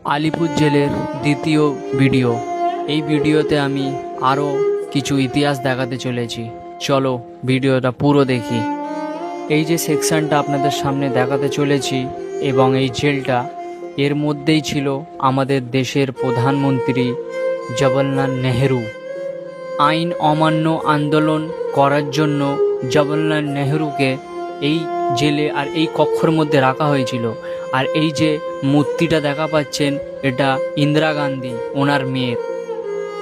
আলিপুর জেলের দ্বিতীয় ভিডিও। এই ভিডিওতে আমি আরও কিছু ইতিহাস দেখাতে চলেছি। চলো ভিডিওটা পুরো দেখি। এই যে সেকশনটা আপনাদের সামনে দেখাতে চলেছি এবং এই জেলটা, এর মধ্যেই ছিল আমাদের দেশের প্রধানমন্ত্রী জওহরলাল নেহেরু। আইন অমান্য আন্দোলন করার জন্য জওহরলাল নেহেরুকে এই জেলে আর এই কক্ষের মধ্যে রাখা হয়েছিল। আর এই যে মূর্তিটা দেখা পাচ্ছেন, এটা ইন্দিরা গান্ধী, ওনার মেয়ের।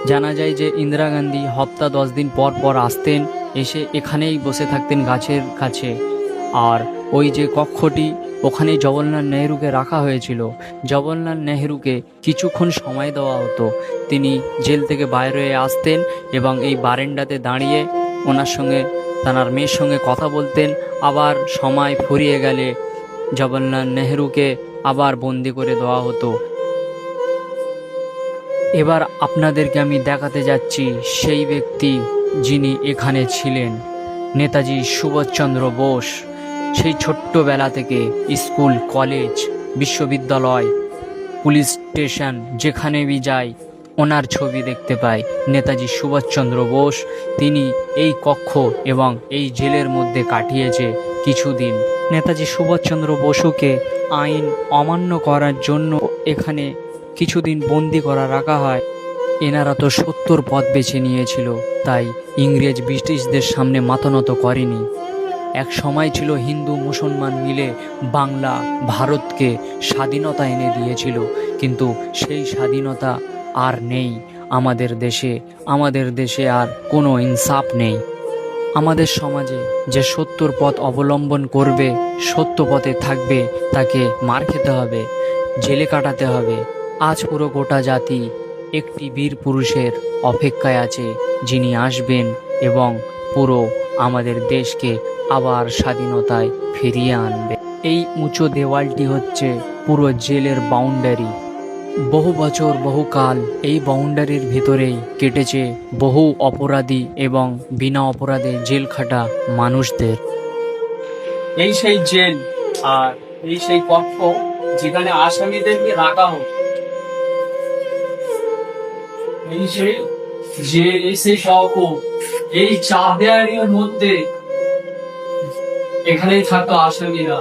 জানা যায় যে ইন্দিরা গান্ধী হপ্তা 10 দিন পর পর আসতেন, এসে এখানেই বসে থাকতেন গাছের কাছে। আর ওই যে কক্ষটি, ওখানেই জওহরলাল নেহেরুকে রাখা হয়েছিল। জওহরলাল নেহেরুকে কিছুক্ষণ সময় দেওয়া হতো, তিনি জেল থেকে বাইরে হয়ে আসতেন এবং এই বারান্দাতে দাঁড়িয়ে ওনার সঙ্গে, তার মেয়ের সঙ্গে কথা বলতেন। আবার সময় ফুরিয়ে গেলে জওহরলাল নেহেরুকে আবার বন্দি করে দেওয়া হতো। এবার আপনাদেরকে আমি দেখাতে যাচ্ছি সেই ব্যক্তি যিনি এখানে ছিলেন, নেতাজি সুভাষচন্দ্র বোস। সেই ছোট্টবেলা থেকে স্কুল, কলেজ, বিশ্ববিদ্যালয়, পুলিশ স্টেশন, যেখানে যাই ওনার ছবি দেখতে পাই। নেতাজি সুভাষচন্দ্র বোস, তিনি এই কক্ষ এবং এই জেলের মধ্যে কাটিয়েছে কিছুদিন। নেতাজি সুভাষচন্দ্র বসুকে আইন অমান্য করার জন্য এখানে কিছুদিন বন্দি করা রাখা হয়। এনারা তো 70 পথ বেছে নিয়েছিল, তাই ইংরেজ ব্রিটিশদের সামনে মাথা নত করেনি। এক সময় ছিল হিন্দু মুসলমান মিলে বাংলা ভারতকে স্বাধীনতা এনে দিয়েছিল, কিন্তু সেই স্বাধীনতা আর নেই আমাদের দেশে। আমাদের দেশে আর কোনো ইনসাফ নেই। আমাদের সমাজে যে 70 পথ অবলম্বন করবে, সত্য পথে থাকবে, তাকে মার খেতে হবে, জেলে কাটাতে হবে। আজ পুরো গোটা জাতি একটি বীর পুরুষের অপেক্ষায় আছে, যিনি আসবেন এবং পুরো আমাদের দেশকে আবার স্বাধীনতায় ফিরিয়ে আনবে। এই উঁচু দেওয়ালটি হচ্ছে পুরো জেলের বাউন্ডারি। বহু বছর, বহুকাল এই বাউন্ডারির ভিতরেই কেটেছে বহু অপরাধী এবং বিনা অপরাধে জেল খাটা মানুষদের। এই সেই জেল আর এই সেই কক্ষ যেখানে আসামিদেরকে রাখা হতো। এই সেই জেল, এই সেই কক্ষ, এই চার দেয়ালের মধ্যে এখানেই থাকতো আসামিরা।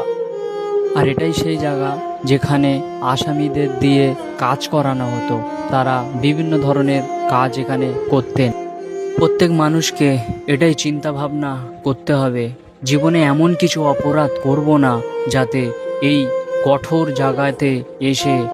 আর এটাই সেই জায়গা যেখানে আসামিদের দিয়ে কাজ করানো হতো। তারা বিভিন্ন ধরনের কাজ এখানে করতেন। প্রত্যেক মানুষকে এটাই চিন্তা ভাবনা করতে হবে, জীবনে এমন কিছু অপরাধ করব না যাতে এই কঠোর জায়গাতে এসে